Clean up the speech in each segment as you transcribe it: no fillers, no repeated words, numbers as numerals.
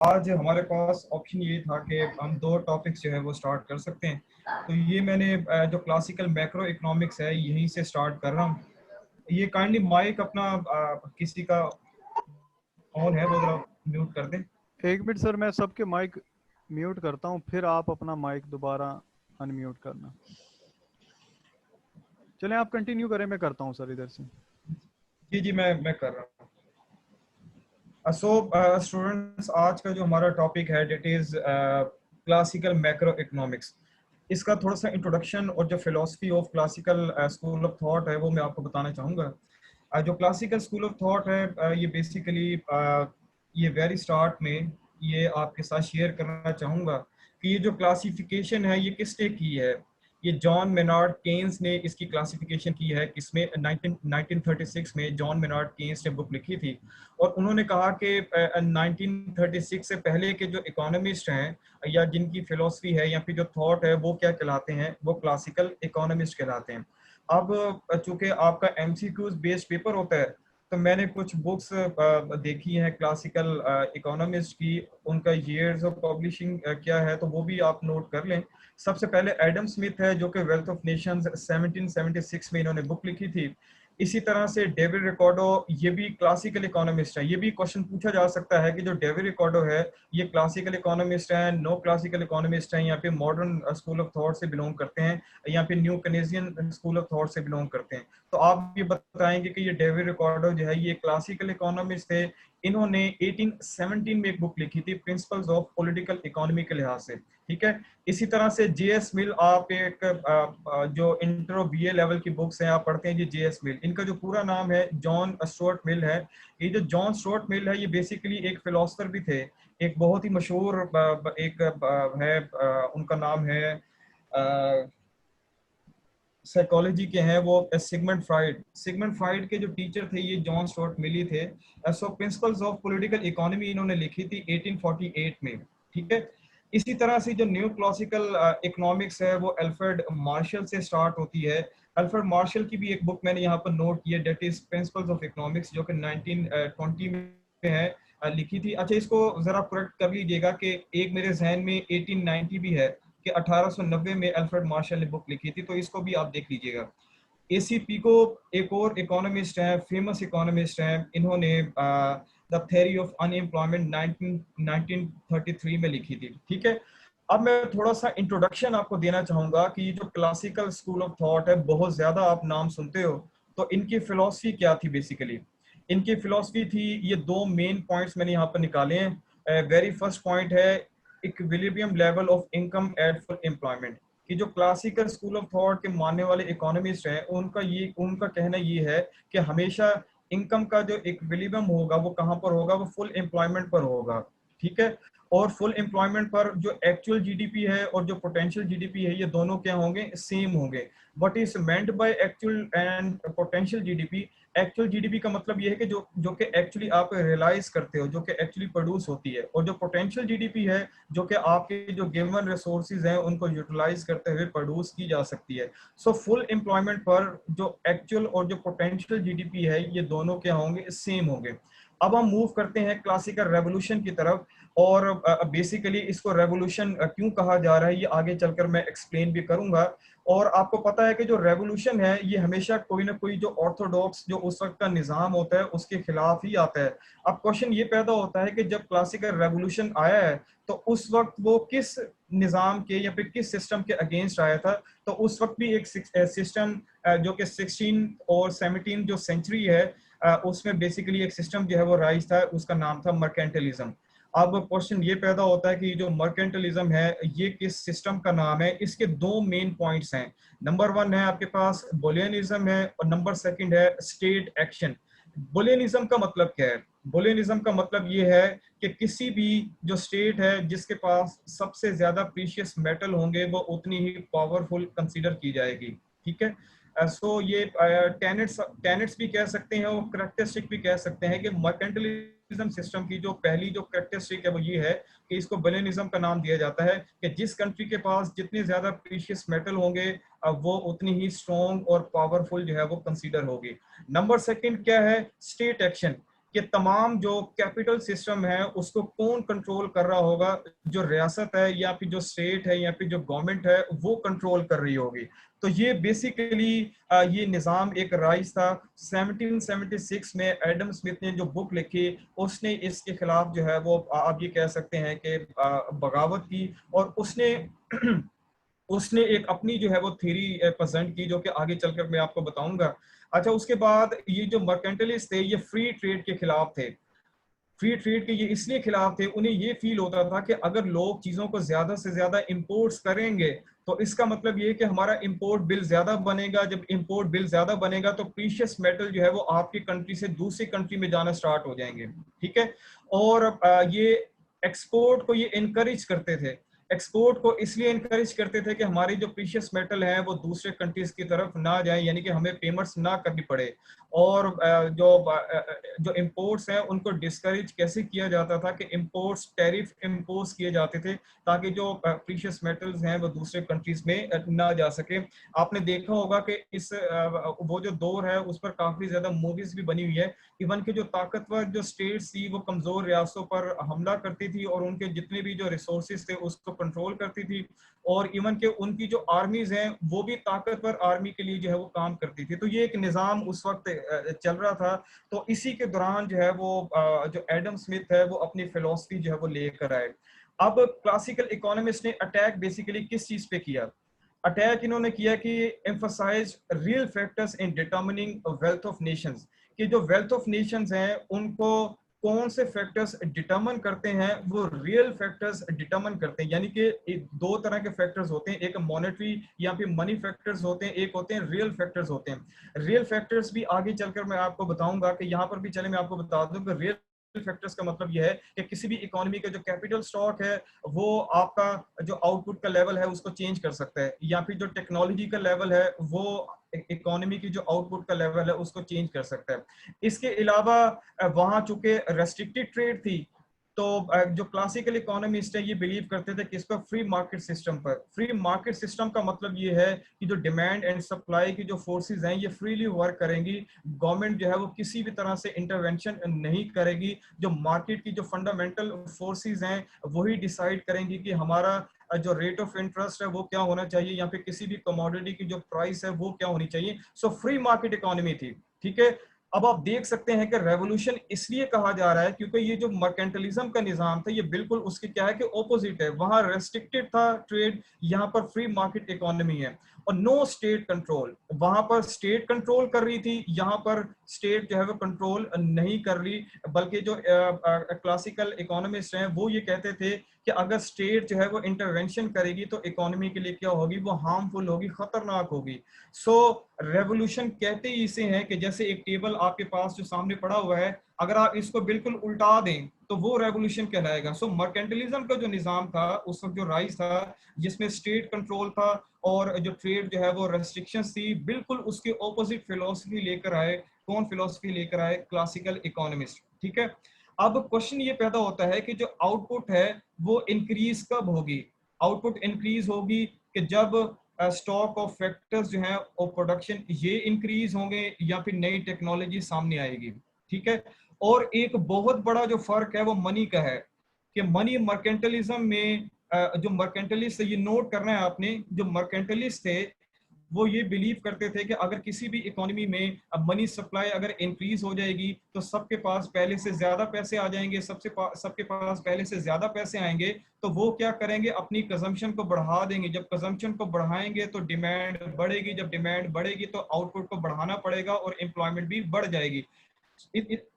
आज हमारे पास ऑप्शन ये था कि हम दो टॉपिक्स जो है वो स्टार्ट कर सकते हैं। तो ये मैंने जो क्लासिकल मैक्रो इकोनॉमिक्स है यहीं से स्टार्ट कर रहा हूँ। ये काइंडली माइक अपना किसी का ऑन है वो जरा म्यूट कर दें। एक मिनट सर, मैं सबके माइक म्यूट करता हूँ, फिर आप अपना माइक दोबारा अनम्यूट करना। चलें, आप कंटिन्यू करें, मैं करता हूँ सर इधर से। जी जी मैं कर रहा हूँ। सो स्टूडेंट्स, आज का जो हमारा टॉपिक है that is classical macroeconomics. इसका थोड़ा सा इंट्रोडक्शन और जो philosophy of classical school of thought है वो मैं आपको बताना चाहूँगा। जो क्लासिकल स्कूल ऑफ थॉट है ये बेसिकली ये वेरी स्टार्ट में ये आपके साथ शेयर करना चाहूँगा कि ये जो क्लासिफिकेशन है ये किसने की है। ये जॉन मेनार्ड केन्स ने इसकी क्लासिफिकेशन की है। किसमें 1936 में जॉन मेनार्ड केन्स ने बुक लिखी थी और उन्होंने कहा कि 1936 से पहले के जो इकोनॉमिस्ट हैं या जिनकी फिलोसफी है या फिर जो थॉट है वो क्या कहलाते हैं, वो क्लासिकल इकोनॉमिस्ट कहलाते हैं। अब चूंकि आपका एमसीक्यूज बेस्ड पेपर होता है तो मैंने कुछ बुक्स देखी हैं क्लासिकल इकोनॉमिस्ट की। उनका ईयर्स ऑफ पब्लिशिंग क्या है तो वो भी आप नोट कर लें। सबसे पहले एडम स्मिथ है जो कि वेल्थ ऑफ नेशंस 1776 में इन्होंने बुक लिखी थी। इसी तरह से डेविड रिकॉर्डो, ये भी क्लासिकल इकोनॉमिस्ट है। ये भी क्वेश्चन पूछा जा सकता है कि जो डेविड रिकॉर्डो है ये क्लासिकल इकोनॉमिस्ट है, नो क्लासिकल इकोनॉमिस्ट है, या फिर मॉडर्न स्कूल ऑफ थॉट से बिलोंग करते हैं, या फिर न्यू कनेजियन स्कूल ऑफ थॉट से बिलोंग करते हैं। तो आप ये बताएंगे कि ये डेविड रिकॉर्डो जो है ये क्लासिकल इकोनॉमिस्ट थे। इन्होंने 1817 में एक बुक लिखी थी प्रिंसिपल्स ऑफ पॉलिटिकल इकोनॉमी के लिहाज से। ठीक है। इसी तरह से जेएस मिल, आप एक जो इंटर बीए लेवल की बुक्स हैं आप पढ़ते हैं जी जेएस मिल, इनका जो पूरा नाम है जॉन स्टुअर्ट मिल है। ये जो जॉन स्टुअर्ट मिल है ये बेसिकली एक फिलोसफर भी थे। एक बहुत ही मशहूर एक है, उनका नाम है साइकोलॉजी के हैं वो सिगमंड फ्राइड। सिगमंड फ्राइड के जो टीचर थे ये जॉन स्टुअर्ट मिल ही थे। सो प्रिंसिपल्स ऑफ पॉलिटिकल इकोनॉमी इन्होंने लिखी थी 1848 में। ठीक है। इसी तरह से जो न्यू क्लासिकल इकोनॉमिक्स है वो अल्फ्रेड मार्शल से स्टार्ट होती है। अल्फ्रेड मार्शल की भी एक बुक मैंने यहाँ पर नोट की है that is principles of economics जो कि 1920 में है लिखी थी। अच्छा, इसको जरा करेक्ट कर लीजिएगा कि एक मेरे जहन में 1890 भी है कि 1890 में अल्फ्रेड मार्शल ने बुक लिखी थी, तो इसको भी आप देख लीजिएगा। एसीपी को एक और इकोनॉमिस्ट है, फेमस इकोनॉमिस्ट है, इन्होंने द थ्योरी ऑफ अनएम्प्लॉयमेंट 1933 में लिखी थी। ठीक है। अब मैं थोड़ा सा इंट्रोडक्शन आपको देना चाहूंगा कि ये जो क्लासिकल स्कूल ऑफ थॉट है बहुत ज्यादा आप नाम सुनते हो, तो इनकी फिलॉसफी क्या थी बेसिकली। इनकी फिलॉसफी थी, ये दो मेन पॉइंट्स मैंने यहाँ पर निकाले हैं। वेरी फर्स्ट पॉइंट है equilibrium level of income at full employment. कि जो क्लासिकल स्कूल ऑफ थॉट के मानने वाले इकोनॉमिस्ट हैं उनका कहना ये है कि हमेशा इनकम का जो इक्विलिब्रियम होगा वो कहाँ पर होगा, वो फुल एम्प्लॉयमेंट पर होगा। ठीक है। और फुल एम्प्लॉयमेंट पर जो एक्चुअल जीडीपी है और जो पोटेंशियल जीडीपी है ये दोनों क्या होंगे, सेम होंगे। What is meant by actual and potential GDP. Actual GDP का मतलब ये है कि जो जो कि एक्चुअली आप रियलाइज करते हो, जो कि एक्चुअली प्रोड्यूस होती है, और जो पोटेंशियल जीडीपी है जो कि आपके जो गिवन रिसोर्सेज हैं उनको यूटिलाइज करते हुए प्रोड्यूस की जा सकती है। सो फुल एम्प्लॉयमेंट पर जो एक्चुअल और जो पोटेंशियल जीडीपी है ये दोनों क्या होंगे, सेम होंगे। अब हम मूव करते हैं क्लासिकल रेवोल्यूशन की तरफ। और बेसिकली इसको रेवोल्यूशन क्यों कहा जा रहा है ये आगे चलकर मैं एक्सप्लेन भी करूंगा। और आपको पता है कि जो रेवोल्यूशन है ये हमेशा कोई ना कोई जो ऑर्थोडॉक्स जो उस वक्त का निज़ाम होता है उसके खिलाफ ही आता है। अब क्वेश्चन ये पैदा होता है कि जब क्लासिकल रेवोल्यूशन आया है तो उस वक्त वो किस निज़ाम के या फिर किस सिस्टम के अगेंस्ट आया था। तो उस वक्त भी एक सिस्टम जो कि 16 और 17 जो सेंचुरी है उसमें बेसिकली एक सिस्टम जो है वो राइज था, उसका नाम था मर्केंटलिज्म। अब क्वेश्चन ये पैदा होता है कि जो मर्केंटलिज्म है ये किस सिस्टम का नाम है। इसके दो मेन पॉइंट्स हैं। नंबर वन है आपके पास बुलियनिज्म है और नंबर सेकंड है स्टेट एक्शन। बुलियनिज्म का मतलब क्या है? बुलियनिज्म का मतलब ये है कि किसी भी जो स्टेट है जिसके पास सबसे ज्यादा प्रीशियस मेटल होंगे वो उतनी ही पावरफुल कंसीडर की जाएगी। ठीक है। सो ये टेनेट्स भी कह सकते हैं और करेक्टरिस्टिक भी कह सकते हैं कि मर्केंटलिज्म सिस्टम की जो पहली जो करेक्टरिस्टिक है वो ये है कि इसको बुलियनिज्म का नाम दिया जाता है कि जिस कंट्री के पास जितने ज्यादा प्रीशियस मेटल होंगे वो उतनी ही स्ट्रॉन्ग और पावरफुल जो है वो कंसीडर होगी। नंबर सेकंड क्या है, स्टेट एक्शन। कि तमाम जो कैपिटल सिस्टम है उसको कौन कंट्रोल कर रहा होगा, जो रियासत है या फिर जो स्टेट है या फिर जो गवर्नमेंट है वो कंट्रोल कर रही होगी। तो ये बेसिकली ये निज़ाम एक राइज था। 1776 में एडम स्मिथ ने जो बुक लिखी, उसने इसके खिलाफ जो है वो आप ये कह सकते हैं कि बगावत की, और उसने उसने एक अपनी जो है वो थ्योरी प्रेजेंट की, जो कि आगे चलकर मैं आपको बताऊंगा। अच्छा, उसके बाद ये जो मर्केंटलिस्ट थे ये फ्री ट्रेड के खिलाफ थे। फ्री ट्रेड के ये इसलिए खिलाफ थे, उन्हें ये फील होता था कि अगर लोग चीजों को ज्यादा से ज्यादा इंपोर्ट्स करेंगे तो इसका मतलब ये कि हमारा इंपोर्ट बिल ज्यादा बनेगा। जब इंपोर्ट बिल ज्यादा बनेगा तो प्रीशियस मेटल जो है वो आपकी कंट्री से दूसरी कंट्री में जाना स्टार्ट हो जाएंगे, ठीक है। और ये एक्सपोर्ट को ये इनकरेज करते थे। एक्सपोर्ट को इसलिए इनकरेज करते थे कि हमारी जो प्रीशियस मेटल है वो दूसरे कंट्रीज की तरफ ना जाए, यानी कि हमें पेमेंट्स ना करनी पड़े। और जो इंपोर्ट्स हैं उनको डिस्करेज कैसे किया जाता था कि इंपोर्ट्स टैरिफ इम्पोज किए जाते थे ताकि जो प्रीशियस मेटल्स हैं वो दूसरे कंट्रीज में ना जा सके। आपने देखा होगा कि इस वो जो दौर है उस पर काफी ज्यादा मूवीज भी बनी हुई है। इवन के जो ताकतवर जो स्टेट्स थी वो कमजोर रियासतों पर हमला करती थी और उनके जितने भी जो रिसोर्सेज थे उसको कंट्रोल करती थी। और इवन के उनकी जो आर्मीज हैं वो भी ताकतवर आर्मी के लिए जो है वो काम करती थी। तो ये एक निज़ाम उस वक्त चल रहा था। तो इसी के दौरान जो है वो जो एडम स्मिथ है वो अपनी फिलॉसफी जो है वो लेकर आए। अब क्लासिकल इकोनॉमिस्ट ने अटैक बेसिकली किस चीज पे किया? अटैक इन्होंने किया कि emphasize real factors in determining wealth of nations, कि जो वेल्थ ऑफ नेशंस हैं उनको कौन से फैक्टर्स डिटरमिन करते हैं, वो रियल फैक्टर्स डिटरमिन करते हैं। यानी कि दो तरह के फैक्टर्स होते हैं, एक मॉनेटरी या फिर मनी फैक्टर्स होते हैं, एक होते हैं रियल फैक्टर्स होते हैं। रियल फैक्टर्स भी आगे चलकर मैं आपको बताऊंगा कि यहाँ पर भी चले मैं आपको बता दूं कि रियल फैक्टर्स का मतलब यह है कि किसी भी इकोनॉमी का जो कैपिटल स्टॉक है वो आपका जो आउटपुट का लेवल है उसको चेंज कर सकता है, या फिर जो टेक्नोलॉजी का लेवल है वो इकोनॉमी की जो आउटपुट का लेवल है उसको चेंज कर सकता है। इसके अलावा वहां चूंकि रेस्ट्रिक्टेड ट्रेड थी, तो जो क्लासिकल इकोनॉमिस्ट है ये बिलीव करते थे कि इस पर फ्री मार्केट सिस्टम पर। फ्री मार्केट सिस्टम का मतलब ये है कि जो डिमांड एंड सप्लाई की जो फोर्सेस हैं ये फ्रीली वर्क करेंगी। गवर्नमेंट जो है वो किसी भी तरह से इंटरवेंशन नहीं करेगी। जो मार्केट की जो फंडामेंटल फोर्सेस हैं वही डिसाइड करेंगी कि हमारा जो रेट ऑफ इंटरेस्ट है वो क्या होना चाहिए, या फिर किसी भी कमोडिटी की जो प्राइस है वो क्या होनी चाहिए। सो फ्री मार्केट इकोनॉमी थी, ठीक है। अब आप देख सकते हैं कि रेवोल्यूशन इसलिए कहा जा रहा है क्योंकि ये जो मर्केंटलिज्म का निजाम था ये बिल्कुल उसके क्या है कि ऑपोजिट है। वहां रेस्ट्रिक्टेड था ट्रेड, यहाँ पर फ्री मार्केट इकोनॉमी है। और नो स्टेट कंट्रोल, वहां पर स्टेट कंट्रोल कर रही थी, यहाँ पर स्टेट जो है वो कंट्रोल नहीं कर रही। बल्कि जो क्लासिकल इकोनॉमिस्ट हैं वो ये कहते थे कि अगर स्टेट जो है वो इंटरवेंशन करेगी तो इकोनॉमी के लिए क्या होगी, वो हार्मफुल होगी, खतरनाक होगी। सो रेवोल्यूशन कहते ही इसे हैं कि जैसे एक टेबल आपके पास जो सामने पड़ा हुआ है, अगर आप इसको बिल्कुल उल्टा दें तो वो रेवोल्यूशन कहलाएगा। सो मर्केंटलिज्म का जो निजाम था उस वक्त जो राइज था जिसमें स्टेट कंट्रोल था और जो ट्रेड जो है वो रेस्ट्रिक्शंस थी, बिल्कुल उसके ऑपोजिट फिलोसफी लेकर आए। कौन फिलोसफी लेकर आए? क्लासिकल इकोनॉमिस्ट, ठीक है। अब क्वेश्चन ये पैदा होता है कि जो आउटपुट है वो इंक्रीज कब होगी? आउटपुट इंक्रीज होगी कि जब स्टॉक ऑफ फैक्टर्स जो है और प्रोडक्शन ये इंक्रीज होंगे या फिर नई टेक्नोलॉजी सामने आएगी, ठीक है। और एक बहुत बड़ा जो फर्क है वो मनी का है कि मनी मर्केंटलिज्म में जो मर्केंटलिस्ट, ये नोट करना है आपने, जो मर्केंटलिस्ट थे वो ये बिलीव करते थे कि अगर किसी भी इकोनॉमी में अब मनी सप्लाई अगर इंक्रीज हो जाएगी तो सबके पास पहले से ज्यादा पैसे आ जाएंगे। सबके पास पहले से ज्यादा पैसे आएंगे तो वो क्या करेंगे, अपनी कंजम्पशन को बढ़ा देंगे। जब कंजम्पशन को बढ़ाएंगे तो डिमांड बढ़ेगी, जब डिमांड बढ़ेगी तो आउटपुट को बढ़ाना पड़ेगा और एम्प्लॉयमेंट भी बढ़ जाएगी।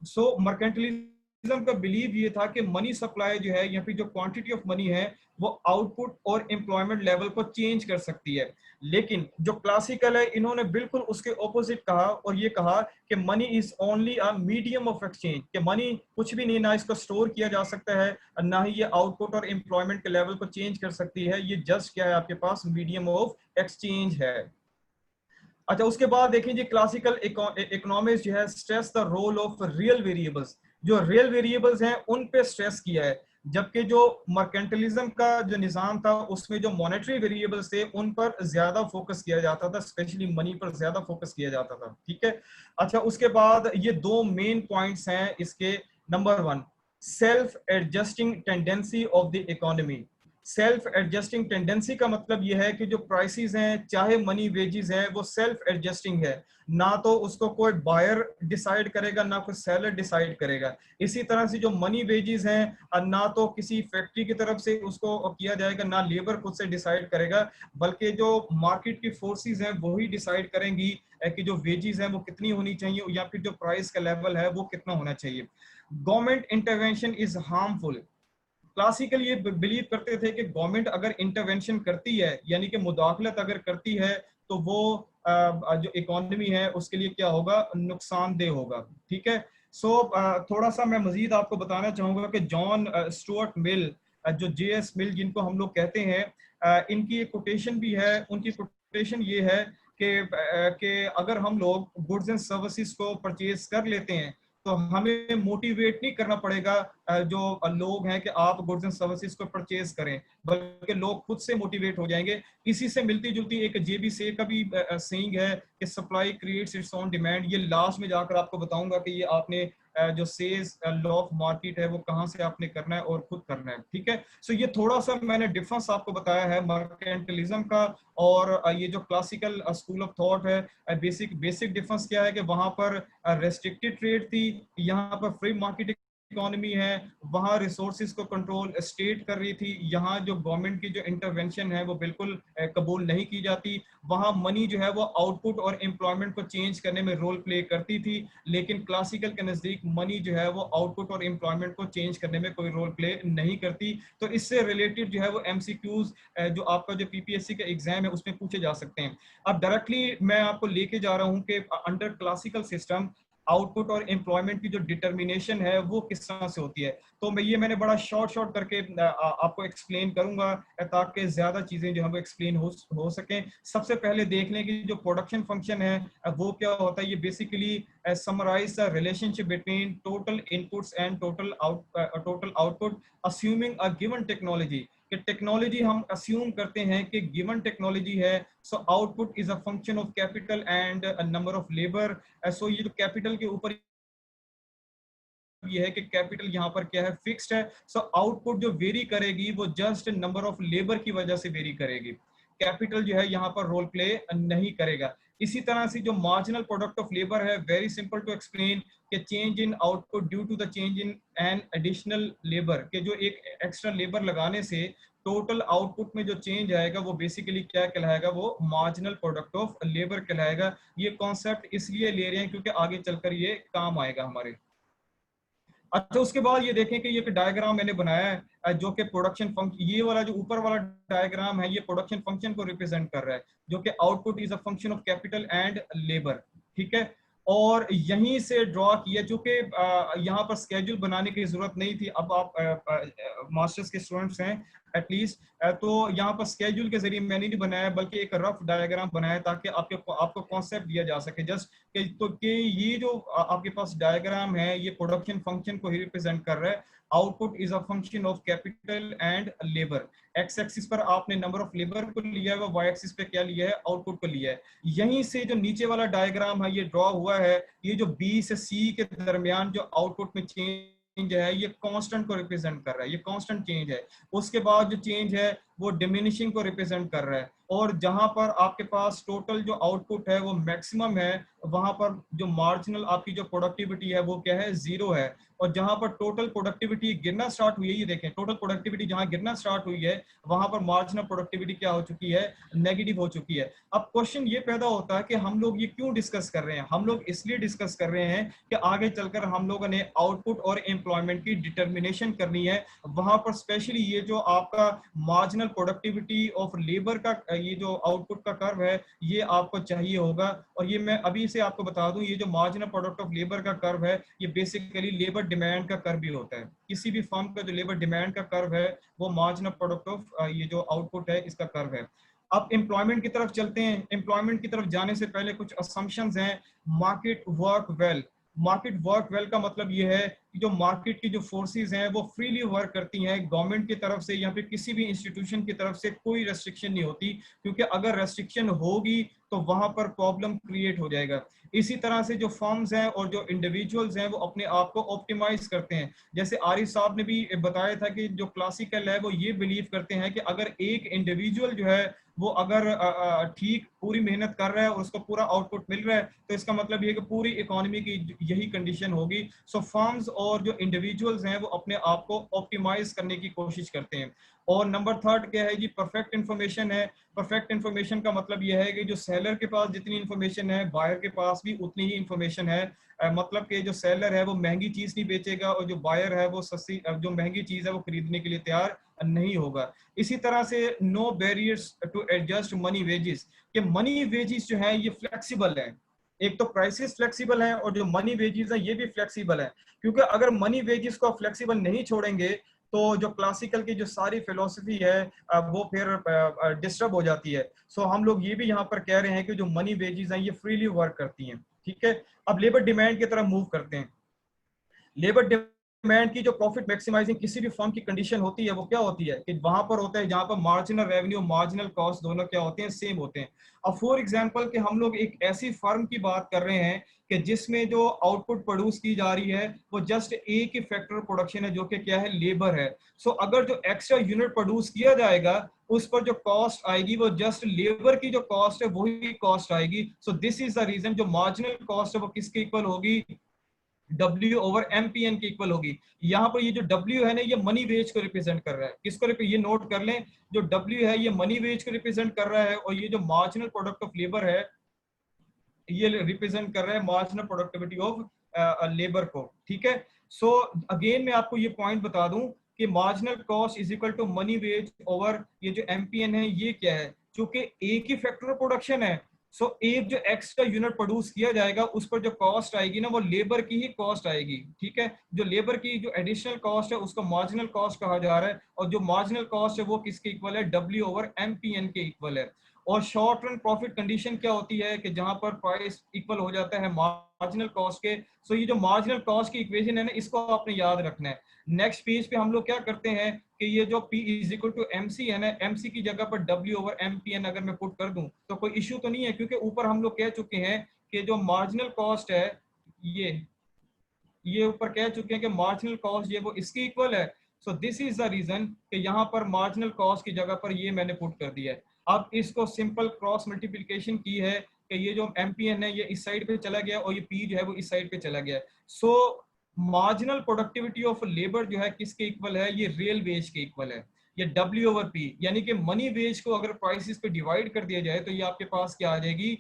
सो मर्केंटलिज्म का बिलीव ये था कि मनी सप्लाई जो है या फिर जो क्वांटिटी ऑफ मनी है वो आउटपुट और एम्प्लॉयमेंट लेवल को चेंज कर सकती है। लेकिन जो क्लासिकल है इन्होंने बिल्कुल उसके ऑपोजिट कहा और ये कहा कि money is only a medium of exchange, कि मनी कुछ भी नहीं, ना इसको स्टोर किया जा सकता है ना ही ये आउटपुट और एम्प्लॉयमेंट के लेवल को चेंज कर सकती है। ये जस्ट क्या है, आपके पास मीडियम ऑफ एक्सचेंज है। अच्छा, उसके बाद देखिए जी क्लासिकल इकोनॉमिक्स जो है stress the role of real variables. जो रियल वेरिएबल्स हैं उन पे स्ट्रेस किया है। जबकि जो मर्केंटलिज्म का जो निज़ाम था उसमें जो मॉनेटरी वेरिएबल्स थे उन पर ज्यादा फोकस किया जाता था, स्पेशली मनी पर ज्यादा फोकस किया जाता था। ठीक है, अच्छा उसके बाद ये दो मेन पॉइंट्स हैं इसके। Number one, self adjusting tendency of the economy. Self adjusting tendency का मतलब यह है कि जो प्राइसेस हैं चाहे मनी वेजेस हैं वो सेल्फ एडजस्टिंग है, ना तो उसको कोई बायर डिसाइड करेगा ना कोई सेलर डिसाइड करेगा। इसी तरह से जो मनी वेजेस हैं ना तो किसी फैक्ट्री की तरफ से उसको किया जाएगा, ना लेबर खुद से डिसाइड करेगा, बल्कि जो मार्केट की फोर्सेस हैं वही डिसाइड करेंगी कि जो वेजेस हैं वो कितनी होनी चाहिए या फिर जो प्राइस का लेवल है वो कितना होना चाहिए। Government intervention is harmful. Classical ये बिलीव करते थे कि गवर्नमेंट अगर इंटरवेंशन करती है यानी कि मुदाखलत अगर करती है तो वो जो इकोनॉमी है उसके लिए क्या होगा, नुकसानदेह होगा। ठीक है, सो थोड़ा सा मैं मजीद आपको बताना चाहूंगा कि जॉन स्टुअर्ट मिल, जो जेएस मिल जिनको हम लोग कहते हैं, इनकी एक कोटेशन भी है। उनकी कोटेशन ये है कि अगर हम लोग गुड्स एंड सर्विसेज को परचेज कर लेते हैं तो हमें मोटिवेट नहीं करना पड़ेगा जो लोग हैं कि आप गुड्स एंड सर्विसेज को परचेज करें, बल्कि लोग खुद से मोटिवेट हो जाएंगे। इसी से मिलती जुलती एक जेबी से का भी सेइंग है कि supply creates its own demand. ये लास्ट में जाकर आपको बताऊंगा कि ये आपने जो सेल्स लॉ ऑफ मार्केट है वो कहां से आपने करना है और खुद करना है। ठीक है, सो ये थोड़ा सा मैंने डिफरेंस आपको बताया है मर्केंटलिज्म का और ये जो क्लासिकल स्कूल ऑफ थॉट है। बेसिक बेसिक डिफरेंस क्या है कि वहां पर रेस्ट्रिक्टेड ट्रेड थी, यहाँ पर फ्री मार्केट इकोनॉमी है, वहां रिसोर्सेज को कंट्रोल स्टेट कर रही थी, यहाँ जो गवर्नमेंट की जो इंटरवेंशन है वो बिल्कुल कबूल नहीं की जाती। वहां मनी जो है वो आउटपुट और एम्प्लॉयमेंट को चेंज करने में रोल प्ले करती थी, लेकिन क्लासिकल के नजदीक मनी जो है वो आउटपुट और एम्प्लॉयमेंट को चेंज करने में कोई रोल प्ले नहीं करती। तो इससे रिलेटेड जो है वो एमसीक्यूज जो आपका जो पीपीएससी का एग्जाम है उसमें पूछे जा सकते हैं। अब डायरेक्टली मैं आपको लेके जा रहा हूं कि अंडर क्लासिकल सिस्टम आउटपुट और एम्प्लॉयमेंट की जो डिटर्मिनेशन है वो किस तरह से होती है। तो मैंने बड़ा शॉर्ट करके आपको एक्सप्लेन करूंगा ताकि ज्यादा चीजें जो है वो एक्सप्लेन हो सकें। सबसे पहले देख लें कि जो प्रोडक्शन फंक्शन है वो क्या होता है। ये basically summarise the relationship between total inputs and total output assuming a given technology. कि टेक्नोलॉजी हम अस्यूम करते हैं कि गिवन टेक्नोलॉजी है, so output is a function of capital and number of labour. So ये जो कैपिटल के ऊपर ये है कि कैपिटल यहाँ पर क्या है, फिक्स्ड है। सो आउटपुट जो वेरी करेगी वो जस्ट नंबर ऑफ लेबर की वजह से वेरी करेगी, कैपिटल जो है यहाँ पर रोल प्ले नहीं करेगा। इसी तरह से जो मार्जिनल प्रोडक्ट ऑफ लेबर है, वेरी सिंपल टू एक्सप्लेन कि change in output due to the change in an additional labour, के जो एक एक्स्ट्रा लेबर लगाने से टोटल आउटपुट में जो चेंज आएगा वो बेसिकली क्या कहलाएगा, वो मार्जिनल प्रोडक्ट ऑफ लेबर कहलाएगा। ये कॉन्सेप्ट इसलिए ले रहे हैं क्योंकि आगे चलकर ये काम आएगा हमारे। अच्छा उसके बाद ये देखें कि ये डायग्राम मैंने बनाया है जो कि प्रोडक्शन फंक्शन, ये वाला जो ऊपर वाला डायग्राम है ये प्रोडक्शन फंक्शन को रिप्रेजेंट कर रहा है, जो कि output is a function of capital and labour. ठीक है, और यहीं से ड्रॉ किया, जो कि यहाँ पर स्केड्यूल बनाने की जरूरत नहीं थी। अब आप मास्टर्स के स्टूडेंट्स हैं एटलीस्ट, तो यहाँ पर स्केड्यूल के जरिए मैंने नहीं बनाया बल्कि एक रफ डायग्राम बनाया ताकि आपको कॉन्सेप्ट दिया जा सके जस्ट कि ये जो आपके पास डायग्राम है ये प्रोडक्शन फंक्शन को ही रिप्रेजेंट कर रहा है। Output is a function of capital and labour. X axis पर आपने नंबर ऑफ लेबर को लिया है, वाई एक्सिस पे क्या लिया है, आउटपुट को लिया है। यहीं से जो नीचे वाला डायग्राम है ये ड्रॉ हुआ है, ये जो बी से सी के दरमियान जो आउटपुट में चेंज है ये कांस्टेंट को रिप्रेजेंट कर रहा है, ये कांस्टेंट चेंज है। उसके बाद जो चेंज है वो डिमिनिशिंग को रिप्रेजेंट कर रहा है, और जहां पर आपके पास टोटल जो आउटपुट है वो मैक्सिमम है, वहां पर जो मार्जिनल आपकी जो प्रोडक्टिविटी है वो क्या है, जीरो है। और जहां पर टोटल प्रोडक्टिविटी गिरना स्टार्ट हुई है, ये देखें टोटल प्रोडक्टिविटी जहां गिरना स्टार्ट हुई है वहां पर मार्जिनल प्रोडक्टिविटी क्या हो चुकी है, नेगेटिव हो चुकी है। अब क्वेश्चन ये पैदा होता है कि हम लोग ये क्यों डिस्कस कर रहे हैं। हम लोग इसलिए डिस्कस कर रहे हैं कि आगे चलकर हम लोगों ने आउटपुट और एम्प्लॉयमेंट की डिटर्मिनेशन करनी है। वहां पर स्पेशली ये जो आपका मार्जिनल प्रोडक्टिविटी ऑफ लेबर का ये जो आउटपुट का कर्व है ये आपको चाहिए होगा। और ये मैं अभी से आपको बता दूं, ये जो मार्जिनल प्रोडक्ट ऑफ लेबर का कर्व है ये बेसिकली लेबर डिमांड का कर्व भी होता है। किसी भी फर्म का जो लेबर डिमांड का कर्व है वो मार्जिनल प्रोडक्ट ऑफ ये जो आउटपुट है इसका कर्व है। अब एम्प्लॉयमेंट की तरफ चलते हैं। एम्प्लॉयमेंट की तरफ जाने से पहले कुछ असम्पशंस हैं। Market work well. Market work well का मतलब ये है जो मार्केट की जो फोर्सेस हैं वो फ्रीली वर्क करती हैं, गवर्नमेंट की तरफ से या फिर किसी भी इंस्टीट्यूशन की तरफ से कोई रेस्ट्रिक्शन नहीं होती, क्योंकि अगर रेस्ट्रिक्शन होगी तो वहां पर प्रॉब्लम क्रिएट हो जाएगा। इसी तरह से जो फर्म्स हैं और जो इंडिविजुअल्स हैं वो अपने आप को ऑप्टिमाइज करते हैं। जैसे आरिफ साहब ने भी बताया था कि जो क्लासिकल है वो ये बिलीव करते हैं कि अगर एक इंडिविजुअल जो है वो अगर ठीक पूरी मेहनत कर रहा है और उसको पूरा आउटपुट मिल रहा है तो इसका मतलब ये है कि पूरी इकोनॉमी की यही कंडीशन होगी। सो फर्म्स और जो इंडिविजुअल्स हैं वो अपने आप को ऑप्टिमाइज करने की कोशिश करते हैं। और नंबर थर्ड क्या है जी, परफेक्ट इंफॉर्मेशन है। परफेक्ट इंफॉर्मेशन का मतलब यह है कि जो सेलर के पास जितनी इंफॉर्मेशन है बायर के पास भी उतनी ही इंफॉर्मेशन है। मतलब कि जो सेलर है वो महंगी चीज नहीं बेचेगा और जो बायर है वो सस्ती जो महंगी चीज है वो खरीदने के लिए तैयार नहीं होगा। इसी तरह से no barriers to adjust money wages, कि मनी वेजेस जो है ये फ्लेक्सिबल है। एक तो प्राइसेस फ्लेक्सिबल है और जो मनी वेजेस है ये भी फ्लेक्सिबल है, क्योंकि अगर मनी वेजेस को फ्लेक्सिबल नहीं छोड़ेंगे तो जो क्लासिकल की जो सारी फिलोसफी है वो फिर डिस्टर्ब हो जाती है। सो हम लोग ये भी यहाँ पर कह रहे हैं कि जो मनी वेजेस हैं ये फ्रीली वर्क करती हैं। ठीक है, अब लेबर डिमांड की तरफ मूव करते हैं। लेबर डिमांड की जो प्रॉफिट मैक्सिमाइजिंग किसी भी फर्म की कंडीशन होती है वो क्या होती है कि वहां पर होता है जहां पर मार्जिनल रेवेन्यू मार्जिनल कॉस्ट दोनों क्या होते हैं, सेम होते हैं। अब फॉर एग्जांपल कि हम लोग एक ऐसी फर्म की बात कर रहे हैं कि जिसमें जो आउटपुट प्रोड्यूस की जा रही है वो जस्ट एक ही फैक्टर प्रोडक्शन है जो कि क्या है, लेबर है। सो अगर जो एक्स्ट्रा यूनिट प्रोड्यूस किया जाएगा उस पर जो कॉस्ट आएगी वो जस्ट लेबर की जो कॉस्ट है वही कॉस्ट आएगी। So this is the reason जो मार्जिनल कॉस्ट है वो किसके इक्वल होगी, W ओवर MPN के इक्वल होगी। यहाँ पर ये जो W है ना ये मनी वेज को रिप्रेजेंट कर रहा है। किसको ये नोट कर लें, जो W है ये मनी वेज को रिप्रेजेंट कर रहा है और ये जो मार्जिनल प्रोडक्ट ऑफ लेबर है ये रिप्रेजेंट कर रहा है मार्जिनल प्रोडक्टिविटी ऑफ लेबर को। ठीक है, सो अगेन मैं आपको ये पॉइंट बता दूं कि marginal cost is equal to money wage over ये जो MPN है ये क्या है, चूंकि एक ही फैक्टर ऑफ प्रोडक्शन है। सो एक जो एक्स्ट्रा यूनिट प्रोड्यूस किया जाएगा उस पर जो कॉस्ट आएगी ना वो लेबर की ही कॉस्ट आएगी। ठीक है, जो लेबर की जो एडिशनल कॉस्ट है उसको मार्जिनल कॉस्ट कहा जा रहा है और जो मार्जिनल कॉस्ट है वो किसके इक्वल है, W ओवर MPN के इक्वल है। और शॉर्ट रन प्रॉफिट कंडीशन क्या होती है कि जहां पर प्राइस इक्वल हो जाता है मार्जिनल कॉस्ट के। सो ये जो मार्जिनल कॉस्ट की इक्वेशन है ना इसको आपने याद रखना है। नेक्स्ट पेज पे हम लोग क्या करते हैं कि ये जो P is equal to MC है ना, MC की जगह पर W ओवर MPN अगर मैं पुट कर दूं तो कोई इश्यू तो नहीं है, क्योंकि ऊपर हम लोग कह चुके हैं कि जो मार्जिनल कॉस्ट है ये ऊपर कह चुके हैं कि मार्जिनल कॉस्ट ये वो इसकी इक्वल है। So this is the reason कि यहाँ पर मार्जिनल कॉस्ट की जगह पर ये मैंने पुट कर दिया है। अब इसको सिंपल क्रॉस मल्टीप्लिकेशन की है कि ये जो MPN है ये इस साइड पे चला गया और ये P जो है वो इस साइड पे चला गया। सो मार्जिनल प्रोडक्टिविटी ऑफ लेबर जो है किसके इक्वल है, ये रियल वेज के इक्वल है, ये W ओवर P। यानी कि मनी वेज को अगर प्राइसेस पे डिवाइड कर दिया जाए तो ये आपके पास क्या आ जाएगी,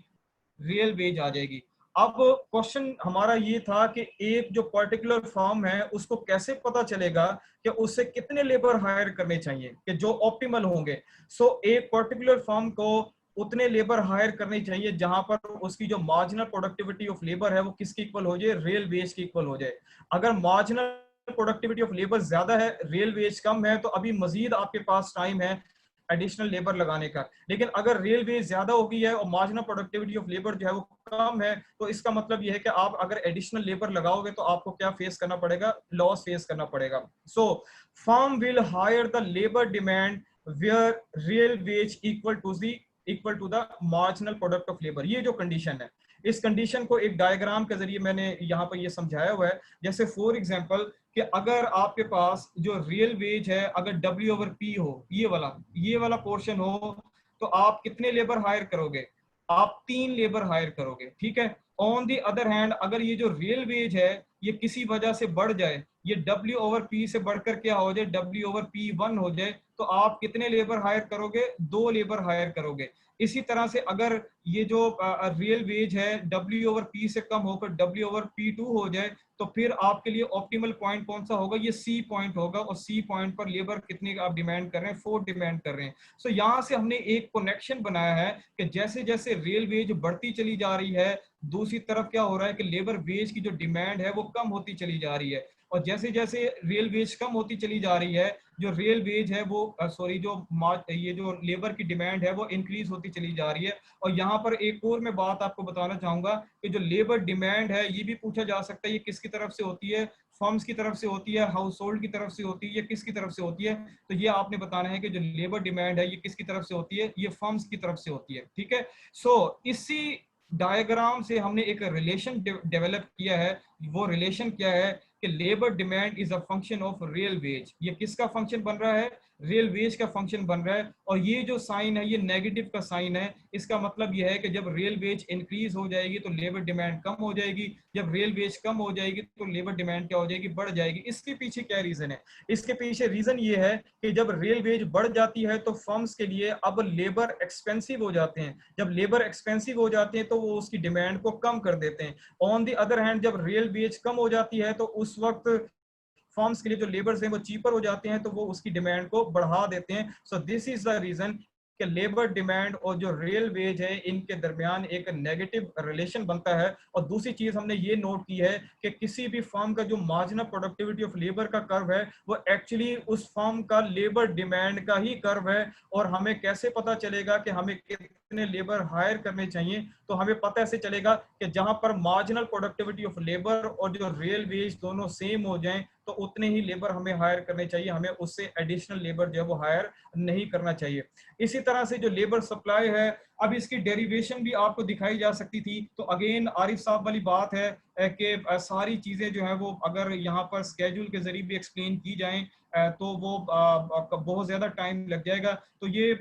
रियल वेज आ जाएगी। अब क्वेश्चन हमारा ये था कि एक जो पर्टिकुलर फर्म है उसको कैसे पता चलेगा कि उससे कितने लेबर हायर करने चाहिए कि जो ऑप्टिमल होंगे। सो एक पर्टिकुलर फर्म को उतने लेबर हायर करने चाहिए जहां पर उसकी जो मार्जिनल प्रोडक्टिविटी ऑफ लेबर है वो किसकी इक्वल हो जाए, रियल वेज की इक्वल हो जाए। अगर मार्जिनल प्रोडक्टिविटी ऑफ लेबर ज्यादा है, रियल वेज कम है, तो अभी मजीद आपके पास टाइम है एडिशनल लेबर लगाने का। लेकिन अगर रियल वेज ज्यादा हो गई है और मार्जिनल प्रोडक्टिविटी ऑफ लेबर जो है वो कम है तो इसका मतलब यह है कि आप अगर एडिशनल लेबर लगाओगे तो आपको क्या फेस करना पड़ेगा, लॉस फेस करना पड़ेगा। So firm will hire the labour demand where real wage equal to the marginal product of labour. ये जो कंडीशन है इस कंडीशन को एक डायग्राम के जरिए मैंने यहाँ पर ये समझाया हुआ है। जैसे फॉर एग्जांपल कि अगर आपके पास जो रियल वेज है अगर W ओवर P हो, ये वाला पोर्शन हो, तो आप कितने लेबर हायर करोगे, आप 3 लेबर हायर करोगे। ठीक है, ऑन दी अदर हैंड अगर ये जो रियल वेज है ये किसी वजह से बढ़ जाए, ये W ओवर P से बढ़कर क्या हो जाए, W ओवर P1 हो जाए, तो आप कितने लेबर हायर करोगे, 2 लेबर हायर करोगे। इसी तरह से अगर ये जो रियल वेज है W ओवर P से कम होकर W ओवर P2 हो जाए तो फिर आपके लिए ऑप्टिमल पॉइंट कौन सा होगा, ये C पॉइंट होगा। और C पॉइंट पर लेबर कितने आप डिमांड कर रहे हैं, 4 डिमांड कर रहे हैं। सो यहाँ से हमने एक कनेक्शन बनाया है कि जैसे जैसे रियल वेज बढ़ती चली जा रही है दूसरी तरफ क्या हो रहा है कि लेबर वेज की जो डिमांड है वो कम होती चली जा रही है। और जैसे जैसे रियल वेज कम होती चली जा रही है, जो रियल वेज है वो सॉरी जो ये जो लेबर की डिमांड है वो इंक्रीज होती चली जा रही है। और यहाँ पर एक और मैं बात आपको बताना चाहूंगा कि जो लेबर डिमांड है ये भी पूछा जा सकता है ये किसकी तरफ से होती है, फर्म्स की तरफ से होती है, हाउस होल्ड की तरफ से होती है, या किसकी तरफ से होती है। तो ये आपने बताना है कि जो लेबर डिमांड है ये किसकी तरफ से होती है, ये फर्म्स की तरफ से होती है। ठीक है, सो इसी डायग्राम से हमने एक रिलेशन डेवलप किया है। वो रिलेशन क्या है कि labour demand is a function of real veg. ये किसका फंक्शन बन रहा है, रियल वेज का फंक्शन बन रहा है। और ये जो साइन है ये नेगेटिव का साइन है। इसका मतलब ये है कि जब रियल वेज इंक्रीज हो जाएगी तो लेबर डिमांड कम हो जाएगी, जब रियल वेज कम हो जाएगी तो लेबर डिमांड क्या हो जाएगी, बढ़ जाएगी। इसके पीछे क्या रीजन है, इसके पीछे रीजन ये है कि जब रियल वेज बढ़ जाती है तो फर्म्स के लिए अब लेबर एक्सपेंसिव हो जाते हैं। जब लेबर एक्सपेंसिव हो जाते हैं तो वो उसकी डिमांड को कम कर देते हैं। ऑन दी अदर हैंड जब रियल वेज कम हो जाती है तो उस वक्त फर्म्स के लिए जो लेबर्स हैं वो चीपर हो जाते हैं, तो वो उसकी डिमांड को बढ़ा देते हैं। So this is the reason कि लेबर डिमांड और जो रियल वेज है इनके दरमियान एक नेगेटिव रिलेशन बनता है। और दूसरी चीज हमने ये नोट की है कि किसी भी फर्म का जो मार्जिनल प्रोडक्टिविटी ऑफ लेबर का कर्व है वो एक्चुअली उस फर्म का लेबर डिमांड का ही कर्व है। और हमें कैसे पता चलेगा कि हमें कितने लेबर हायर करने चाहिए, तो हमें पता ऐसे चलेगा कि जहां पर मार्जिनल प्रोडक्टिविटी ऑफ लेबर और जो रियल वेज दोनों सेम हो जाएं तो उतने ही लेबर हमें हायर करने चाहिए, हमें उससे एडिशनल लेबर जो है वो हायर नहीं करना चाहिए। इसी तरह से जो लेबर सप्लाई है, अब इसकी डेरिवेशन भी आपको दिखाई जा सकती थी। तो अगेन आरिफ साहब वाली बात है कि सारी चीजें जो है वो अगर यहाँ पर स्केड्यूल के जरिए भी एक्सप्लेन की जाएं तो वो बहुत ज्यादा टाइम लग जाएगा। तो ये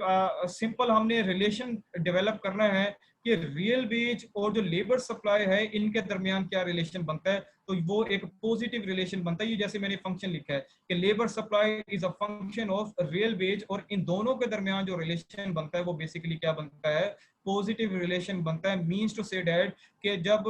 सिंपल हमने रिलेशन डेवलप करना है कि रियल वेज और जो लेबर सप्लाई है इनके दरमियान क्या रिलेशन बनता है। तो वो एक पॉजिटिव रिलेशन बनता है। ये जैसे मैंने फंक्शन लिखा है कि labour supply is a function of real veg, और इन दोनों के दरमियान जो रिलेशन बनता है वो बेसिकली क्या बनता है, पॉजिटिव रिलेशन बनता है। मींस टू से दैट कि जब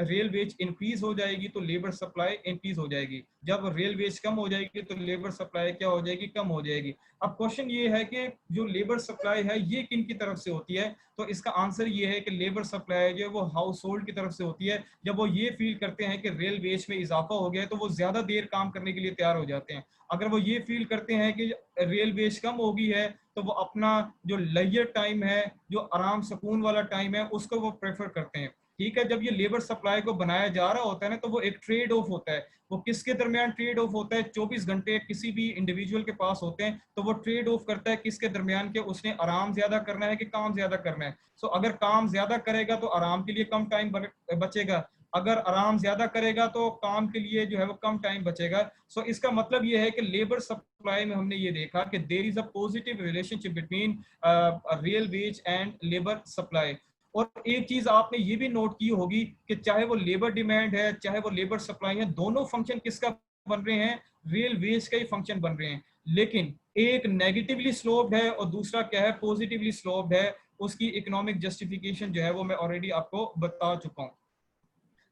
रियल वेज इंक्रीज हो जाएगी तो लेबर सप्लाई इंक्रीज हो जाएगी, जब रियल वेज कम हो जाएगी तो लेबर सप्लाई क्या हो जाएगी, कम हो जाएगी। अब क्वेश्चन ये है कि जो लेबर सप्लाई है ये किन की तरफ से होती है, तो इसका आंसर ये है कि लेबर सप्लाई जो है वो हाउस होल्ड की तरफ से होती है। जब वो ये फील करते हैं कि रियल वेज में इजाफा हो गया है तो वो ज्यादा देर काम करने के लिए तैयार हो जाते हैं। अगर वो ये फील करते हैं कि रियल वेज कम हो गई है तो वो अपना जो लेजर टाइम है, जो आराम सुकून वाला टाइम है, उसको वो प्रेफर करते हैं। ठीक है, जब ये लेबर सप्लाई को बनाया जा रहा होता है ना तो वो एक ट्रेड ऑफ होता है। वो किसके दरमियान ट्रेड ऑफ होता है, 24 घंटे किसी भी इंडिविजुअल के पास होते हैं, तो वो ट्रेड ऑफ करता है किसके दरमियान के उसने आराम ज्यादा करना है कि काम ज्यादा करना है। सो अगर काम ज्यादा करेगा तो आराम के लिए कम टाइम बचेगा, अगर आराम ज्यादा करेगा तो काम के लिए जो है वो कम टाइम बचेगा। सो इसका मतलब ये है कि लेबर सप्लाई में हमने ये देखा कि there is a positive relationship between real wage and labour supply. और एक चीज आपने ये भी नोट की होगी कि चाहे वो लेबर डिमांड है चाहे वो लेबर सप्लाई है, दोनों फंक्शन किसका बन रहे हैं, रियल वेज का ही फंक्शन बन रहे हैं। लेकिन एक नेगेटिवली स्लोप्ड है और दूसरा क्या है, पॉजिटिवली स्लोप्ड है। उसकी इकोनॉमिक जस्टिफिकेशन जो है वो मैं ऑलरेडी आपको बता चुका हूं।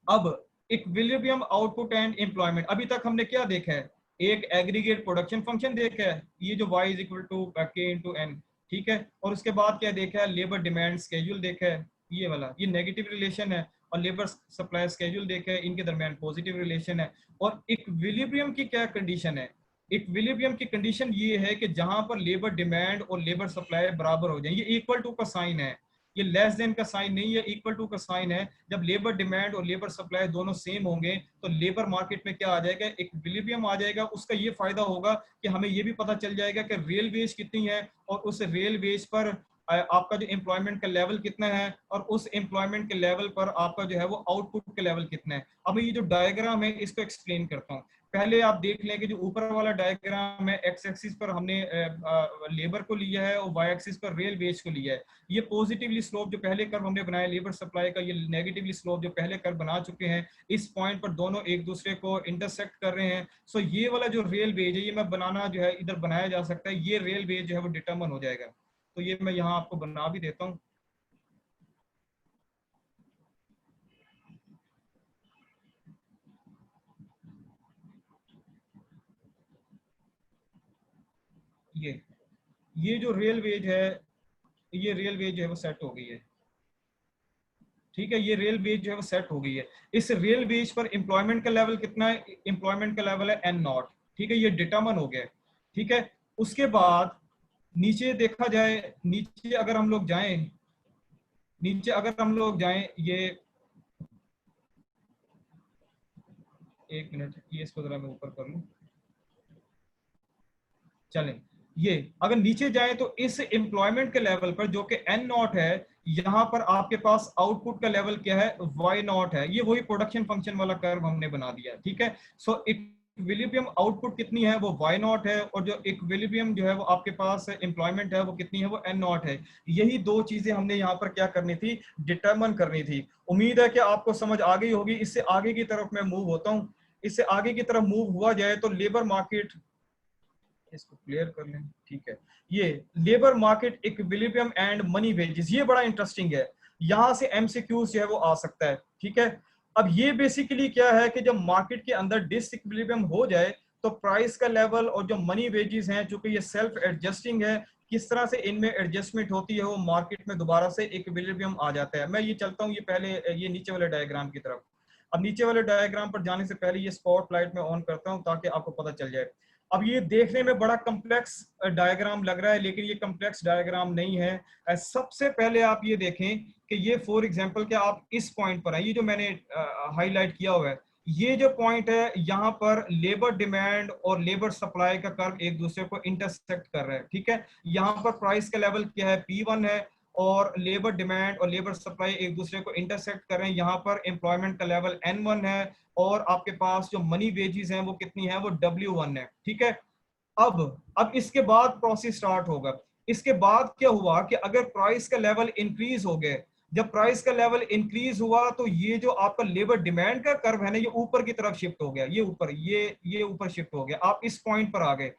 अब इक्विलिब्रियम आउटपुट एंड एम्प्लॉयमेंट, अभी तक हमने क्या देखा है, एक एग्रीगेट प्रोडक्शन फंक्शन देखा है, ये जो y is equal to k into n, ठीक है। और उसके बाद क्या देखा है, लेबर डिमांड स्केड्यूल देखा है, ये वाला ये नेगेटिव रिलेशन है। और लेबर सप्लाई स्केड्यूल देखा है, इनके दरमियान पॉजिटिव रिलेशन है। और इक्विलिब्रियम की क्या कंडीशन है, इक्विलिब्रियम की कंडीशन ये है कि जहां पर लेबर डिमांड और लेबर सप्लाई बराबर हो जाए, ये इक्वल टू का साइन है, ये लेस देन का साइन नहीं है, इक्वल टू का साइन है। जब लेबर डिमांड और लेबर सप्लाई दोनों सेम होंगे तो लेबर मार्केट में क्या आ जाएगा, इक्विलिब्रियम आ जाएगा। उसका ये फायदा होगा कि हमें ये भी पता चल जाएगा कि रियल वेज कितनी है और उस रियल वेज पर आपका जो एम्प्लॉयमेंट का लेवल कितना है और उस एम्प्लॉयमेंट के लेवल पर आपका जो है वो आउटपुट का लेवल कितना है। अब ये जो डायग्राम है इसको एक्सप्लेन करता हूँ। पहले आप देख लें कि जो ऊपर वाला डायग्राम है, एक्स एक्सिस पर हमने लेबर को लिया है और वाई एक्सिस पर रियल वेज को लिया है। ये पॉजिटिवली स्लोप जो पहले कर्व हमने बनाया लेबर सप्लाई का, ये नेगेटिवली स्लोप जो पहले कर्व बना चुके हैं, इस पॉइंट पर दोनों एक दूसरे को इंटरसेक्ट कर रहे हैं। सो ये वाला जो रियल वेज है ये मैं बनाना जो है इधर बनाया जा सकता है, ये रियल वेज जो है वो डिटरमिन हो जाएगा। तो ये मैं यहाँ आपको बना भी देता हूँ। ये ये जो रियल वेज है, ये रियल वेज जो है वो सेट हो गई है। ठीक है, ये रियल वेज जो है वो सेट हो गई है। इस रियल वेज पर एम्प्लॉयमेंट का लेवल कितना है? एम्प्लॉयमेंट का लेवल है एन नॉट, ठीक है, ये डिटरमन हो गया। ठीक है, उसके बाद नीचे देखा जाए, नीचे अगर हम लोग जाएं, नीचे अगर हम लोग जाएं, ये एक मिनट, ये इसको जरा मैं ऊपर कर लूं, चलें। ये अगर नीचे जाए तो इस एम्प्लॉयमेंट के लेवल पर जो कि एन नॉट है, यहां पर आपके पास आउटपुट का लेवल क्या है? वाई नॉट है। ये वही प्रोडक्शन फंक्शन वाला कर्व हमने बना दिया। ठीक है, सो इक्विलिब्रियम आउटपुट कितनी है? वो वाई नॉट है, और जो इक्विलिब्रियम जो है वो आपके पास एम्प्लॉयमेंट है वो कितनी है? वो एन नॉट है। यही दो चीजें हमने यहाँ पर क्या करनी थी? डिटरमन करनी थी। उम्मीद है कि आपको समझ आ गई होगी। इससे आगे की तरफ मैं मूव होता हूँ। इससे आगे की तरफ मूव हुआ जाए तो लेबर मार्केट, इसको क्लियर कर लें। ठीक है, ये labour market equilibrium and money wages, ये बड़ा इंटरेस्टिंग है। यहां से एमसीक्यूज जो है वो आ सकता है। ठीक है, अब ये बेसिकली क्या है कि जब मार्केट के अंदर डिसइक्विलिब्रियम हो जाए तो प्राइस का लेवल और जो मनी वेजेस हैं, चूंकि ये सेल्फ एडजस्टिंग है, किस तरह से इनमें एडजस्टमेंट होती है, वो मार्केट में दोबारा से इक्विलिब्रियम आ जाता है। मैं ये चलता हूँ, ये पहले ये नीचे वाले डायग्राम की तरफ। अब नीचे वाले डायग्राम पर जाने से पहले ये स्पॉटलाइट में ऑन करता हूँ ताकि आपको पता चल जाए। अब ये देखने में बड़ा कम्प्लेक्स डायग्राम लग रहा है, लेकिन ये कम्प्लेक्स डायग्राम नहीं है। सबसे पहले आप ये देखें कि ये फॉर एग्जांपल कि आप इस पॉइंट पर है, ये जो मैंने हाईलाइट किया हुआ है, ये जो पॉइंट है, यहाँ पर लेबर डिमांड और लेबर सप्लाई का कर्व एक दूसरे को इंटरसेक्ट कर रहे हैं। ठीक है, यहाँ पर प्राइस का लेवल क्या है? P1 है, और लेबर डिमांड और लेबर सप्लाई एक दूसरे को इंटरसेक्ट कर रहे हैं। यहाँ पर एम्प्लॉयमेंट का लेवल N1 है, और आपके पास जो मनी वेजेस हैं वो कितनी है? वो W1 है। ठीक है, अब इसके बाद प्रोसेस स्टार्ट होगा। इसके बाद क्या हुआ कि अगर प्राइस का लेवल इंक्रीज हो गए, जब प्राइस का लेवल इंक्रीज हुआ तो ये जो आपका लेबर डिमांड का कर्व है ना, ये ऊपर की तरफ शिफ्ट हो गया। ये ऊपर, ये ऊपर शिफ्ट हो गया। आप इस पॉइंट पर आ गए।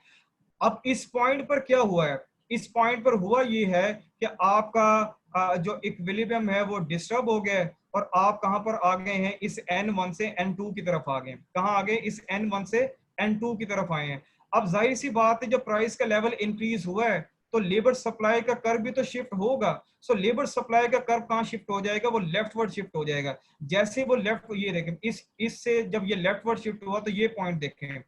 अब इस पॉइंट पर क्या हुआ है? इस पॉइंट पर हुआ ये है कि आपका जो इक्विलिब्रियम है वो डिस्टर्ब हो गया है, और आप कहां पर आ गए हैं? इस N1 से N2 की तरफ आ गए। कहां आ गए? इस N1 से N2 की तरफ आए हैं। अब जाहिर सी बात है, जब प्राइस का लेवल इंक्रीज हुआ है तो लेबर सप्लाई का कर्व भी तो शिफ्ट होगा। सो लेबर सप्लाई का कर्व कहां शिफ्ट हो जाएगा? वो लेफ्टवर्ड शिफ्ट हो जाएगा। जैसे वो लेफ्ट, ये देखें, इससे जब ये लेफ्टवर्ड शिफ्ट हुआ तो ये पॉइंट देखें।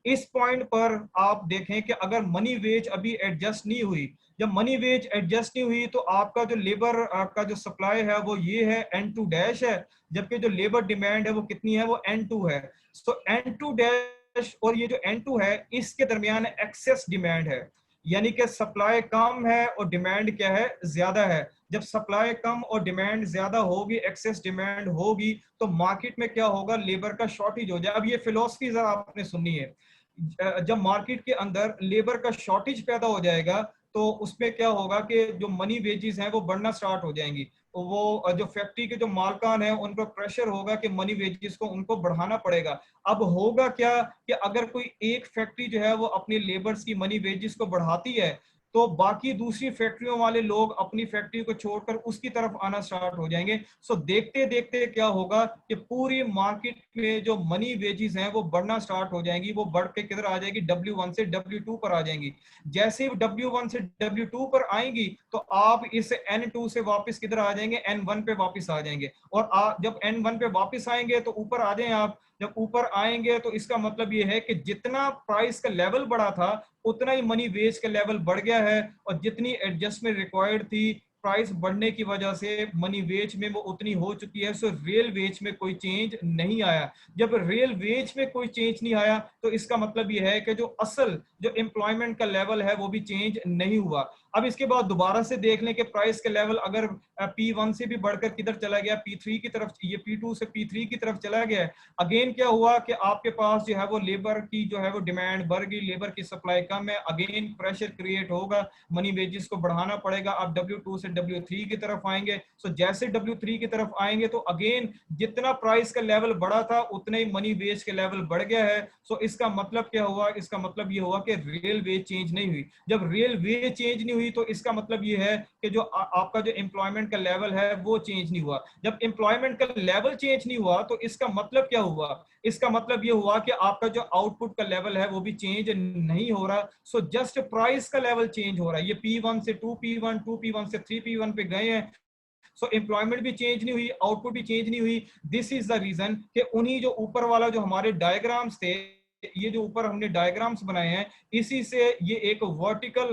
इस पॉइंट पर आप देखें कि अगर मनी वेज अभी एडजस्ट नहीं हुई, जब मनी वेज एडजस्ट नहीं हुई तो आपका जो लेबर का जो सप्लाई है वो ये है, N2 डैश है, जबकि जो लेबर डिमांड है वो कितनी है? वो N2 है। सो N2 डैश और ये जो N2 है, इसके दरमियान एक्सेस डिमांड है, यानी कि सप्लाई कम है और डिमांड क्या है? ज्यादा है। जब सप्लाई कम और डिमांड ज्यादा होगी, एक्सेस डिमांड होगी, तो मार्केट में क्या होगा? लेबर का शॉर्टेज हो जाए। अब ये फिलोसफी जरा आपने सुननी है। जब मार्केट के अंदर लेबर का शॉर्टेज पैदा हो जाएगा तो उसमें क्या होगा कि जो मनी वेजेस हैं वो बढ़ना स्टार्ट हो जाएंगी। तो वो जो फैक्ट्री के जो मालकान हैं उन पर प्रेशर होगा कि मनी वेजेस को उनको बढ़ाना पड़ेगा। अब होगा क्या कि अगर कोई एक फैक्ट्री जो है वो अपनी लेबर्स की मनी वेजेस को बढ़ाती है, तो बाकी दूसरी फैक्ट्रियों वाले लोग अपनी फैक्ट्री को छोड़कर उसकी तरफ आना स्टार्ट हो जाएंगे। सो देखते देखते क्या होगा कि पूरी मार्केट में जो मनी वेजेस हैं वो बढ़ना स्टार्ट हो जाएंगी। वो बढ़ के किधर आ जाएगी? W1 से W2 पर आ जाएंगी। जैसे ही W1 से W2 पर आएंगी तो आप इस N2 से वापस किधर आ जाएंगे? N1 पे वापस आ जाएंगे। और जब N1 पे वापस आएंगे तो ऊपर आ जाएं आप। जब ऊपर आएंगे तो इसका मतलब ये है कि जितना प्राइस का लेवल बढ़ा था उतना ही मनी वेज का लेवल बढ़ गया है, और जितनी एडजस्टमेंट रिक्वायर्ड थी प्राइस बढ़ने की वजह से मनी वेज में वो उतनी हो चुकी है। सो रियल वेज में कोई चेंज नहीं आया। जब रियल वेज में कोई चेंज नहीं आया तो इसका मतलब ये है कि जो असल जो एम्प्लॉयमेंट का लेवल है वो भी चेंज नहीं हुआ। अब इसके बाद दोबारा से देख लें कि प्राइस के लेवल अगर P1 से भी बढ़कर किधर चला गया? P3 की तरफ, ये P2 से P3 की तरफ चला गया। अगेन क्या हुआ कि आपके पास जो है वो लेबर की जो है वो डिमांड बढ़ गई, लेबर की सप्लाई कम है। अगेन प्रेशर क्रिएट होगा, मनी वेजेस को बढ़ाना पड़ेगा। आप W2 से W3 की तरफ आएंगे। सो जैसे W3 की तरफ आएंगे तो अगेन जितना प्राइस का लेवल बढ़ा था उतने ही मनी वेज के लेवल बढ़ गया है। सो इसका मतलब क्या हुआ? इसका मतलब ये हुआ कि रियल वेज चेंज नहीं हुई। जब रियल वेज चेंज नहीं हुई तो इसका मतलब ये है कि जो आपका जो एम्प्लॉयमेंट का लेवल है वो चेंज नहीं हुआ। जब एम्प्लॉयमेंट का लेवल चेंज नहीं हुआ तो इसका मतलब क्या हुआ? इसका मतलब ये हुआ कि आपका जो आउटपुट का लेवल है वो भी चेंज नहीं हो रहा। सो जस्ट प्राइस का लेवल चेंज हो रहा है। ये P1 से 2P1, 2P1 से 3P1 पे गए हैं। सो एम्प्लॉयमेंट भी चेंज नहीं हुई, आउटपुट भी चेंज नहीं हुई। दिस इज द रीजन कि उन्हीं जो ऊपर वाला जो हमारे डायग्राम्स थे, ये जो ऊपर हमने डायग्राम्स बनाए हैं, इसी से ये एक वर्टिकल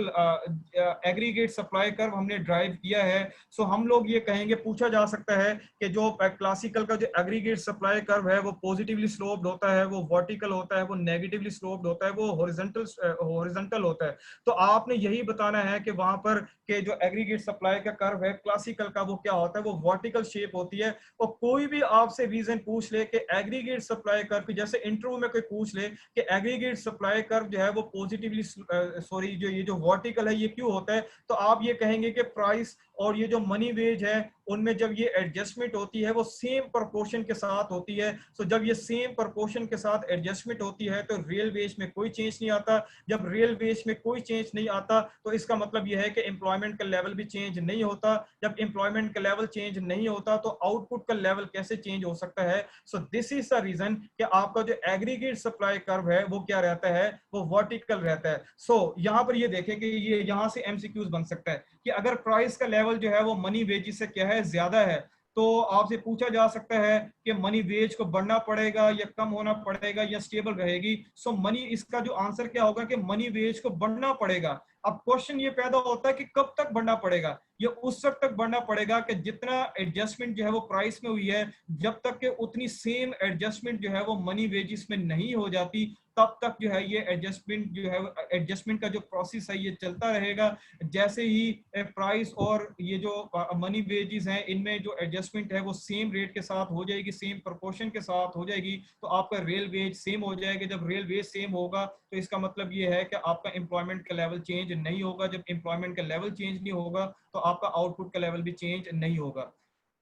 एग्रीगेट सप्लाई कर्व हमने ड्राइव किया है। सो हम लोग ये कहेंगे, पूछा जा सकता है कि जो क्लासिकल का जो एग्रीगेट सप्लाई कर्व है वो पॉजिटिवली स्लोप्ड होता है, वो वर्टिकल होता है, वो नेगेटिवली स्लोप्ड होता है, वो हॉरिजॉन्टल होता है। तो आपने यही बताना है कि वहां पर के जो एग्रीगेट सप्लाई का कर्व है क्लासिकल का, वो क्या होता है, वो वर्टिकल शेप होती है। और कोई भी आपसे रीजन पूछ ले कि एग्रीगेट सप्लाई कर्व, जैसे इंटरव्यू में कोई पूछ ले कि एग्रीगेट सप्लाई कर्व जो है वो पॉजिटिवली सॉरी जो ये जो वर्टिकल है ये क्यों होता है, तो आप ये कहेंगे कि प्राइस और ये जो मनी वेज है उनमें जब ये एडजस्टमेंट होती है वो सेम प्रोपोर्शन के साथ होती है। सो जब ये सेम प्रोपोर्शन के साथ एडजस्टमेंट होती है तो रियल वेज में कोई चेंज नहीं आता। जब रियल वेज में कोई चेंज नहीं आता तो इसका मतलब यह है कि एम्प्लॉयमेंट का लेवल भी चेंज नहीं होता। जब एम्प्लॉयमेंट का लेवल चेंज नहीं होता तो आउटपुट का लेवल कैसे चेंज हो सकता है। So this is the reason कि आपका जो एग्रीगेट सप्लाई कर्व है वो क्या रहता है, वो वर्टिकल रहता है। सो यहां पर ये देखें कि ये यहां से एमसीक्यूज बन सकता है कि अगर प्राइस का लेवल जो है वो मनी वेजेस से क्या है, ज्यादा है, तो आपसे पूछा जा सकता है कि मनी वेज को बढ़ना पड़ेगा या कम होना पड़ेगा या स्टेबल रहेगी। सो मनी, इसका जो आंसर क्या होगा कि मनी वेज को बढ़ना पड़ेगा। अब क्वेश्चन ये पैदा होता है कि कब तक बढ़ना पड़ेगा, ये उस वक्त तक बढ़ना पड़ेगा कि जितना एडजस्टमेंट जो है वो प्राइस में हुई है, जब तक कि उतनी सेम एडजस्टमेंट जो है वो मनी वेजेस में नहीं हो जाती, तब तक जो है ये एडजस्टमेंट जो है, एडजस्टमेंट का जो प्रोसेस है ये चलता रहेगा। जैसे ही प्राइस और ये जो मनी वेजेस हैं इनमें जो एडजस्टमेंट है वो सेम रेट के साथ हो जाएगी, सेम प्रोपोर्शन के साथ हो जाएगी, तो आपका रियल वेज सेम हो जाएगा। जब रियल वेज सेम होगा तो इसका मतलब ये है कि आपका एम्प्लॉयमेंट का लेवल चेंज नहीं होगा। जब एम्प्लॉयमेंट का लेवल चेंज नहीं होगा तो आपका आउटपुट का लेवल भी चेंज नहीं होगा।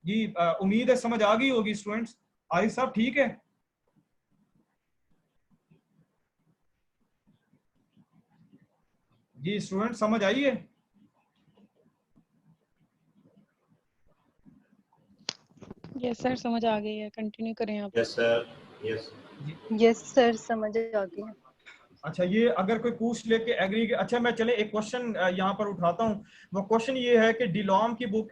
जी उम्मीद है समझ आ गई होगी स्टूडेंट्स। आरिफ साहब ठीक है? जी स्टूडेंट समझ आई है? यस सर, समझ आ गई है, कंटिन्यू करें आप। Yes sir, yes yes sir, समझ आ गया। अच्छा, ये अगर कोई पूछ ले कि एग्री, अच्छा मैं चले एक क्वेश्चन यहाँ पर उठाता हूँ। वो क्वेश्चन ये है कि डिलॉम की बुक